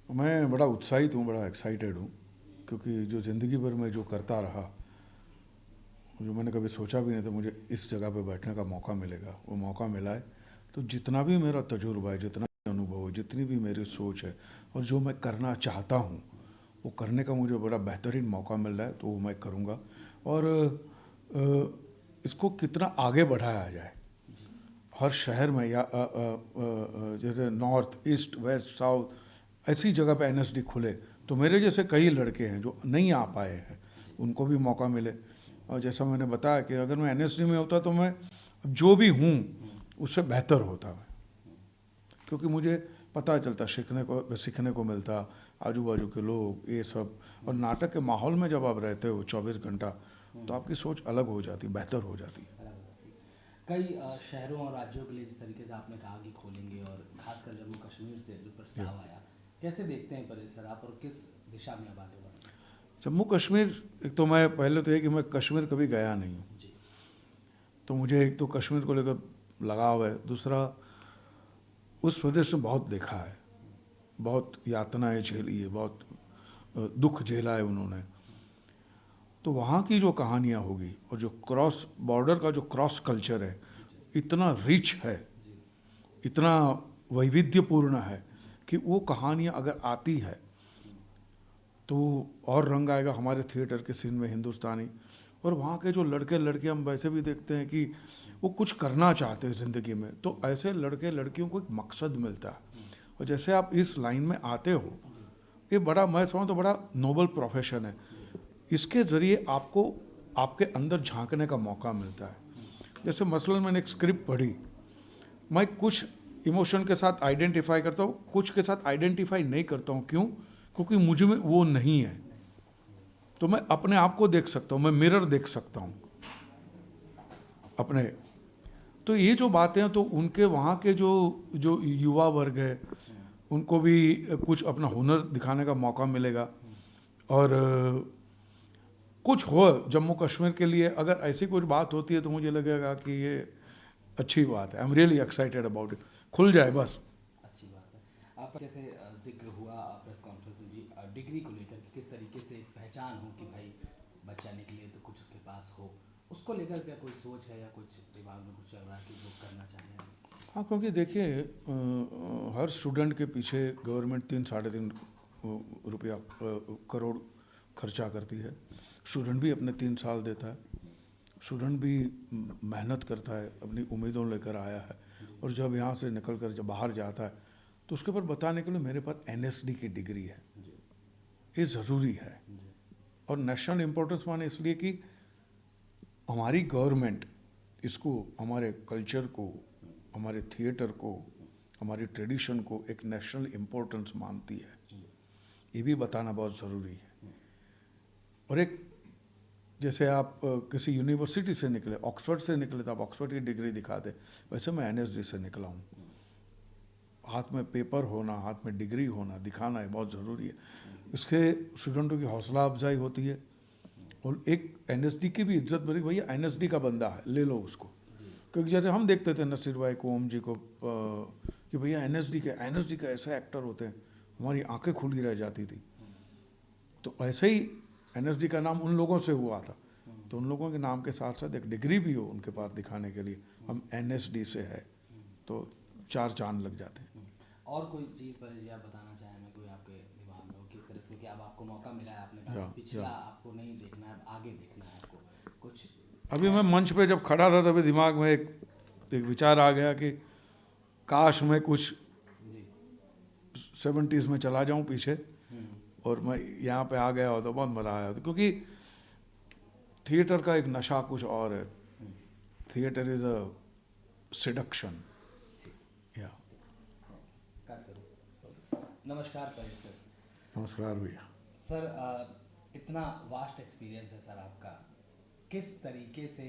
मैं बड़ा उत्साहित हूँ, बड़ा एक्साइटेड हूँ, क्योंकि जो ज़िंदगी भर मैं जो करता रहा, जो मैंने कभी सोचा भी नहीं था मुझे इस जगह पे बैठने का मौका मिलेगा, वो मौका मिला है। तो जितना भी मेरा तजुर्बा है, जितना भी अनुभव है, जितनी भी मेरी सोच है और जो मैं करना चाहता हूँ, वो करने का मुझे बड़ा बेहतरीन मौका मिल रहा है, तो वो मैं करूँगा। और इसको कितना आगे बढ़ाया जाए, हर शहर में या जैसे नॉर्थ ईस्ट वेस्ट साउथ ऐसी जगह पे एनएसडी खुले, तो मेरे जैसे कई लड़के हैं जो नहीं आ पाए हैं, उनको भी मौका मिले। और जैसा मैंने बताया कि अगर मैं एनएसडी में होता तो मैं जो भी हूँ उससे बेहतर होता मैं, क्योंकि मुझे पता चलता, सीखने को मिलता, आजू बाजू के लोग ये सब। और नाटक के माहौल में जब आप रहते हो 24 घंटा, तो आपकी सोच अलग हो जाती, बेहतर हो जाती है। अलग हो जाती है। कई शहरों और राज्यों के लिए जिस तरीके से आपने कहा कि खोलेंगे, और खासकर जम्मू कश्मीर से जो या प्रस्ताव आया, कैसे देखते हैं परिसर आप, और किस दिशा में अब आगे बढ़ रहे जम्मू कश्मीर, एक तो मैं पहले तो ये कि मैं कश्मीर कभी गया नहीं हूँ, हैं? जी। तो मुझे एक तो कश्मीर को लेकर लगाव है। दूसरा, उस प्रदेश में बहुत देखा है, बहुत यातनाएं झेली है, बहुत दुख झेला है उन्होंने। तो वहाँ की जो कहानियाँ होगी और जो क्रॉस बॉर्डर का जो क्रॉस कल्चर है, जी जी इतना रिच है, जी। इतना वैविध्यपूर्ण है कि वो कहानियाँ अगर आती है तो और रंग आएगा हमारे थिएटर के सीन में हिंदुस्तानी। और वहाँ के जो लड़के लड़कियाँ, हम वैसे भी देखते हैं कि वो कुछ करना चाहते हैं ज़िंदगी में, तो ऐसे लड़के लड़कियों को एक मकसद मिलता है। और जैसे आप इस लाइन में आते हो, जी ये बड़ा, मैं समझता हूँ, बड़ा नोबल प्रोफेशन है। जी। इसके ज़रिए आपको आपके अंदर झांकने का मौका मिलता है। जैसे मसलन मैंने एक स्क्रिप्ट पढ़ी, मैं कुछ इमोशन के साथ आइडेंटिफाई करता हूँ, कुछ के साथ आइडेंटिफाई नहीं करता हूँ। क्यों? क्योंकि मुझ में वो नहीं है। नहीं। तो मैं अपने आप को देख सकता हूँ, मैं मिरर देख सकता हूँ अपने। तो ये जो बातें हैं, तो उनके वहाँ के जो जो युवा वर्ग है, उनको भी कुछ अपना हुनर दिखाने का मौका मिलेगा। और कुछ हो जम्मू कश्मीर के लिए, अगर ऐसी कुछ बात होती है तो मुझे लगेगा कि ये अच्छी बात है। I am really excited about it. खुल जाए बस। अच्छी बात है। आपका जैसे जिक्र हुआ प्रेस कॉन्फ्रेंस में भी डिग्री को लेकर कि किस तरीके से एक पहचान हो कि भाई बच्चा निकले तो कुछ उसके पास हो, उसको लेकर क्या कोई सोच है या कुछ दिमाग में कुछ चल रहा है कि वो करना चाहें आप? हाँ, क्योंकि देखिए, हर स्टूडेंट के पीछे गवर्नमेंट 3 साढ़े 3 रुपया करोड़ खर्चा करती है। स्टूडेंट भी अपने 3 साल देता है, स्टूडेंट भी मेहनत करता है, अपनी उम्मीदों लेकर आया है। जी और जब यहाँ से निकल कर जब बाहर जाता है, तो उसके ऊपर बताने के लिए मेरे पास एनएसडी की डिग्री है, जी ये ज़रूरी है। जी और नेशनल इम्पोर्टेंस माने इसलिए कि हमारी गवर्नमेंट इसको, हमारे कल्चर को, हमारे थिएटर को, हमारी ट्रेडिशन को एक नेशनल इम्पोर्टेंस मानती है। जी। ये भी बताना बहुत ज़रूरी है। और एक, जैसे आप किसी यूनिवर्सिटी से निकले, ऑक्सफोर्ड से निकले, तो आप ऑक्सफोर्ड की डिग्री दिखा दे, वैसे मैं एनएसडी से निकला हूँ। हाथ में पेपर होना, हाथ में डिग्री होना, दिखाना है, बहुत ज़रूरी है। इसके स्टूडेंटों की हौसला अफजाई होती है। और एक एनएसडी की भी इज्जत बड़ी, भैया एनएसडी का बंदा है, ले लो उसको। जी क्योंकि जैसे हम देखते थे नसीर भाई को, ओम जी को, कि भैया एनएसडी के ऐसे एक्टर होते हैं, हमारी आंखें खुली रह जाती थी। तो ऐसे ही एनएसडी का नाम उन लोगों से हुआ था। तो उन लोगों के नाम के साथ साथ एक डिग्री भी हो उनके पास दिखाने के लिए, हम एनएसडी से है, तो 4 चांद लग जाते हैं। और कोई चीज़ पर जी आप बताना चाहें, मैं कोई आपके दिमाग में हो किस तरह से कि अब आपको मौका मिला है, आपने कहा या कि या पिछला आपको नहीं देखना है, अब आगे देखना है आपको कुछ अभी है? मैं मंच पे जब खड़ा था, तभी दिमाग में एक विचार आ गया कि काश मैं कुछ जी। 70s में चला जाऊं पीछे, हम्म। और मैं यहाँ पे आ गया हो तो बहुत मज़ा आया होता। क्योंकि थिएटर का एक नशा कुछ और है। Hmm. Theatre is a seduction. ठीक। या कर करूँ। नमस्कार परेश सर। नमस्कार भैया। सर इतना वास्ट एक्सपीरियंस है सर आपका, किस तरीके से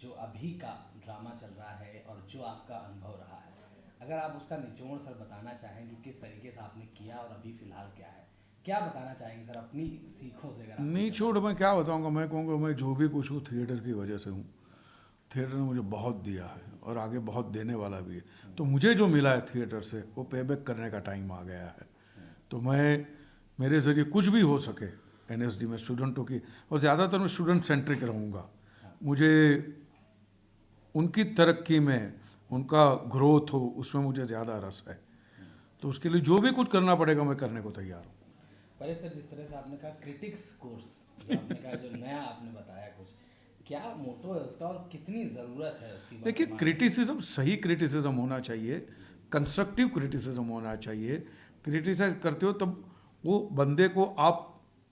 जो अभी का ड्रामा चल रहा है और जो आपका अनुभव रहा है, अगर आप उसका निचोड़ सर बताना चाहें कि किस तरीके से आपने किया और अभी फ़िलहाल क्या है, क्या बताना चाहेंगे सर अपनी सीखों से, अगर आप कुछ नहीं बता छोड़, मैं सकें? क्या बताऊंगा, मैं कहूँगा मैं जो भी कुछ हूँ थिएटर की वजह से हूँ। थिएटर ने मुझे बहुत दिया है और आगे बहुत देने वाला भी है। तो मुझे जो मिला है थिएटर से, वो पेबैक करने का टाइम आ गया है। तो मैं मेरे ज़रिए कुछ भी हो सके एनएसडी में स्टूडेंटों की, और ज़्यादातर मैं स्टूडेंट सेंट्रिक रहूँगा। मुझे उनकी तरक्की में, उनका ग्रोथ हो, उसमें मुझे ज़्यादा रस है। तो उसके लिए जो भी कुछ करना पड़ेगा मैं करने को तैयार हूँ। परेश सर, जिस तरह से आपने कहा क्रिटिक्स कोर्स, जो आपने कहा, जो नया आपने बताया कुछ, क्या मोटो है उसका और कितनी ज़रूरत है उसकी? देखिए, क्रिटिसिज्म सही क्रिटिसिज्म होना चाहिए, कंस्ट्रक्टिव क्रिटिसिज्म होना चाहिए। क्रिटिसाइज करते हो तब वो बंदे को आप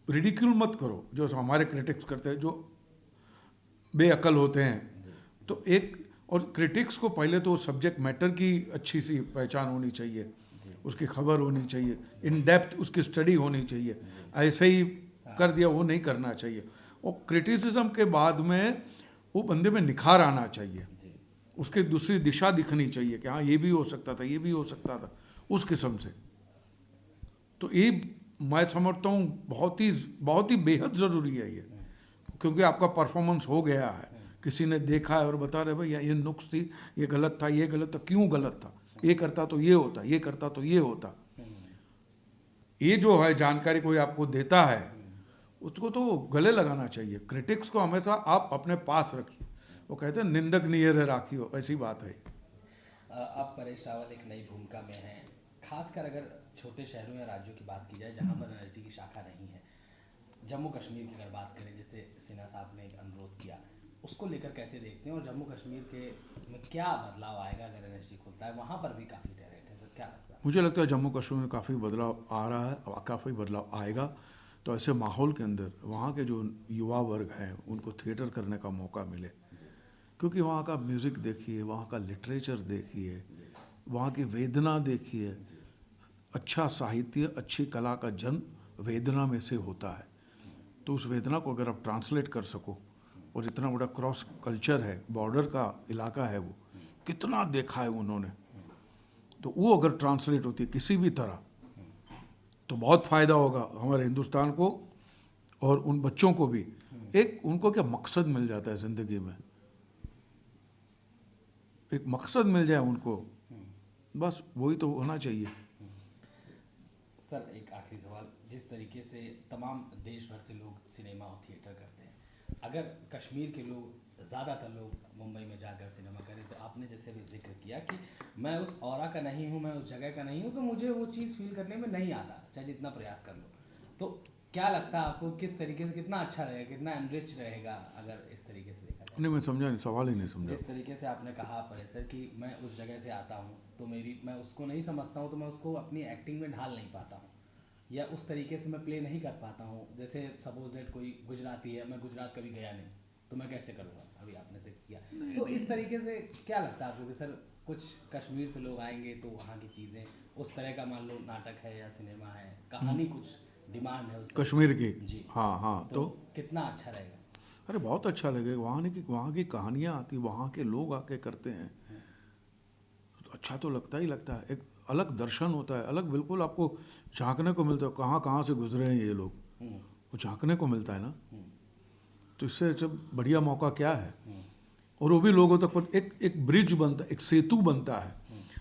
रिडिक्यूल मत करो, जो हमारे क्रिटिक्स करते हैं, जो बेअकल होते हैं। तो एक, और क्रिटिक्स को पहले तो सब्जेक्ट मैटर की अच्छी सी पहचान होनी चाहिए, उसकी खबर होनी चाहिए, इन डेप्थ उसकी स्टडी होनी चाहिए। ऐसे ही कर दिया वो नहीं करना चाहिए। और क्रिटिसिज्म के बाद में वो बंदे में निखार आना चाहिए, उसकी दूसरी दिशा दिखनी चाहिए कि हाँ ये भी हो सकता था, ये भी हो सकता था, उस किस्म से। तो ये मैं समझता हूँ बहुत ही बेहद ज़रूरी है ये, क्योंकि आपका परफॉर्मेंस हो गया है, किसी ने देखा है और बता रहे भाई ये नुक्स थी, ये गलत था, ये गलत था, क्यों गलत था, ये करता तो ये होता, ये करता तो ये होता। ये जो है जानकारी कोई आपको देता है, उसको तो गले लगाना चाहिए। क्रिटिक्स को हमेशा आप अपने पास रखिए। वो कहते हैं निंदक नियर राखियो, ऐसी बात है। अब परेश रावल एक नई भूमिका में हैं, खासकर अगर छोटे शहरों या राज्यों की बात की जाए जहां पर एनएसडी की शाखा नहीं है। जम्मू कश्मीर की अगर बात करें, जैसे सिन्हा साहब ने एक अनुरोध किया, उसको लेकर कैसे देखते हैं? और जम्मू कश्मीर के में क्या बदलाव आएगा अगर एनएसडी खुलता है? वहाँ पर भी काफ़ी टैलेंट है, तो क्या लगता है? मुझे लगता है जम्मू कश्मीर में काफ़ी बदलाव आ रहा है और काफ़ी बदलाव आएगा। तो ऐसे माहौल के अंदर वहाँ के जो युवा वर्ग हैं उनको थिएटर करने का मौका मिले, क्योंकि वहाँ का म्यूज़िक देखिए, वहाँ का लिटरेचर देखिए, वहाँ की वेदना देखिए। अच्छा साहित्य, अच्छी कला का जन्म वेदना में से होता है। तो उस वेदना को अगर आप ट्रांसलेट कर सको, और इतना बड़ा क्रॉस कल्चर है, बॉर्डर का इलाका है, वो कितना देखा है उन्होंने, तो वो अगर ट्रांसलेट होती है किसी भी तरह तो बहुत फ़ायदा होगा हमारे हिंदुस्तान को और उन बच्चों को भी। एक उनको क्या मकसद मिल जाता है ज़िंदगी में, एक मकसद मिल जाए उनको, बस वही तो होना चाहिए। सर, एक आखिरी सवाल, जिस तरीके से तमाम देश भर से लोग सिनेमा और थिएटर करते हैं, अगर कश्मीर के लोग, ज़्यादातर लोग मुंबई में जाकर सिनेमा करें, तो आपने जैसे भी जिक्र किया कि मैं उस ऑरा का नहीं हूँ, मैं उस जगह का नहीं हूँ, तो मुझे वो चीज़ फील करने में नहीं आता, चाहे जितना प्रयास कर लो। तो क्या लगता है आपको, किस तरीके से कितना अच्छा रहेगा, कितना एनरिच रहेगा अगर इस तरीके से देखा जाए? नहीं, मैं समझा नहीं, सवाल ही नहीं समझा। जिस तरीके से आपने कहा पहले सर कि मैं उस जगह से आता हूँ, तो मैं उसको नहीं समझता हूँ, तो मैं उसको अपनी एक्टिंग में ढाल नहीं पाता हूँ, या उस तरीके से मैं प्ले नहीं कर पाता हूँ। जैसे सपोज दैट कोई गुजराती है, मैं गुजरात कभी गया नहीं, तो मैं कैसे करूँगा? अभी आपने से किया, तो इस तरीके से क्या लगता है आपको कि सर कुछ कश्मीर से लोग आएंगे तो वहाँ की चीज़ें उस तरह का, मान लो नाटक है या सिनेमा है, कहानी कुछ डिमांड है उससे कश्मीर की, जी, हाँ हाँ, तो कितना अच्छा रहेगा? अरे बहुत अच्छा लगेगा। वहाँ की कहानियाँ आती, वहाँ के लोग आके करते हैं, तो अच्छा तो लगता ही लगता है। एक अलग दर्शन होता है, अलग बिल्कुल आपको झांकने को मिलता है, कहाँ कहाँ से गुजरे हैं ये लोग, वो झांकने को मिलता है ना। तो इससे जब बढ़िया मौका क्या है, और वो भी लोगों तक पर एक ब्रिज बनता, एक सेतु बनता है।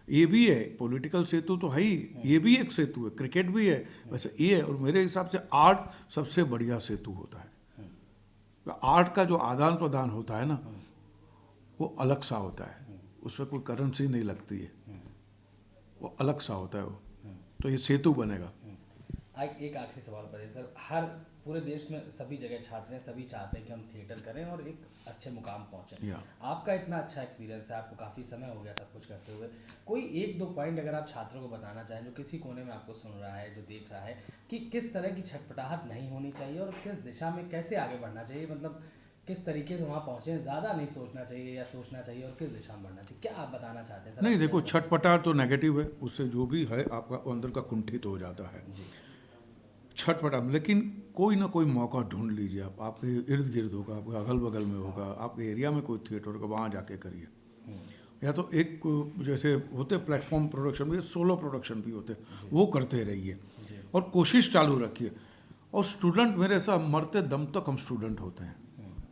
ये भी है, पॉलिटिकल सेतु तो है ही, ये भी एक सेतु है, क्रिकेट भी है, वैसे ये है। और मेरे हिसाब से आर्ट सबसे बढ़िया सेतु होता है। आर्ट का जो आदान प्रदान होता है ना, वो अलग सा होता है, उसमें कोई करेंसी नहीं लगती है, वो अलग सा होता है वो। तो ये सेतु बनेगा। एक आखिरी सवाल पर है सर, हर पूरे देश में सभी जगह छात्र हैं, सभी चाहते हैं कि हम थिएटर करें और एक अच्छे मुकाम पहुंचे। आपका इतना अच्छा एक्सपीरियंस है, आपको काफ़ी समय हो गया सब कुछ करते हुए, कोई एक दो पॉइंट अगर आप छात्रों को बताना चाहें, जो किसी कोने में आपको सुन रहा है, जो देख रहा है, कि किस तरह की छटपटाहट नहीं होनी चाहिए और किस दिशा में कैसे आगे बढ़ना चाहिए, मतलब किस तरीके से वहाँ पहुँचे, ज़्यादा नहीं सोचना चाहिए या सोचना चाहिए, और किस दिशा में बढ़ना चाहिए, क्या आप बताना चाहते हैं सर? नहीं, देखो, छटपटाहट तो नेगेटिव है, उससे जो भी है आपका अंदर का कुंठित हो जाता है छटपटा। लेकिन कोई ना कोई मौका ढूंढ लीजिए आप, आपके इर्द गिर्द होगा, आपके अगल बगल में होगा, आपके एरिया में कोई थिएटर होगा, वहाँ जाके करिए। या तो एक जैसे होते प्लेटफॉर्म प्रोडक्शन भी, सोलो प्रोडक्शन भी होते, वो करते रहिए और कोशिश चालू रखिए। और स्टूडेंट, मेरे साथ मरते दम तक हम स्टूडेंट होते हैं,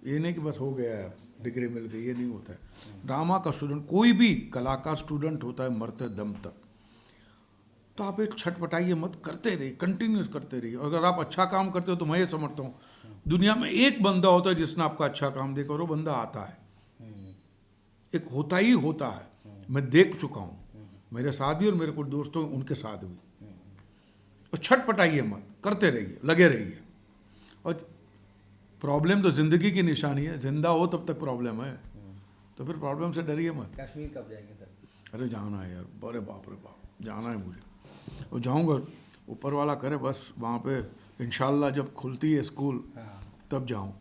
ये नहीं कि बस हो गया है, डिग्री मिल गई, ये नहीं होता है। ड्रामा का स्टूडेंट, कोई भी कलाकार स्टूडेंट होता है मरते दम तक। तो आप एक छटपटाइए मत, करते रहिए, कंटिन्यूस करते रहिए। अगर आप अच्छा काम करते हो तो मैं ये समझता हूँ दुनिया में एक बंदा होता है जिसने आपका अच्छा काम देखा और वो बंदा आता है, एक होता ही होता है। मैं देख चुका हूँ, मेरे साथ भी और मेरे कुछ दोस्तों उनके साथ भी। और छटपटाइए मत, करते रहिए, लगे रहिए। और प्रॉब्लम तो जिंदगी की निशानी है, जिंदा हो तब तक प्रॉब्लम है, तो फिर प्रॉब्लम से डरिए मत। कश्मीर कब जाएंगे सर? अरे जाना है यार, अरे बाप रे बाप, जाना है मुझे, और जाऊंगा, ऊपर वाला करे बस। वहाँ पे इंशाल्लाह जब खुलती है स्कूल हाँ। तब जाऊँ।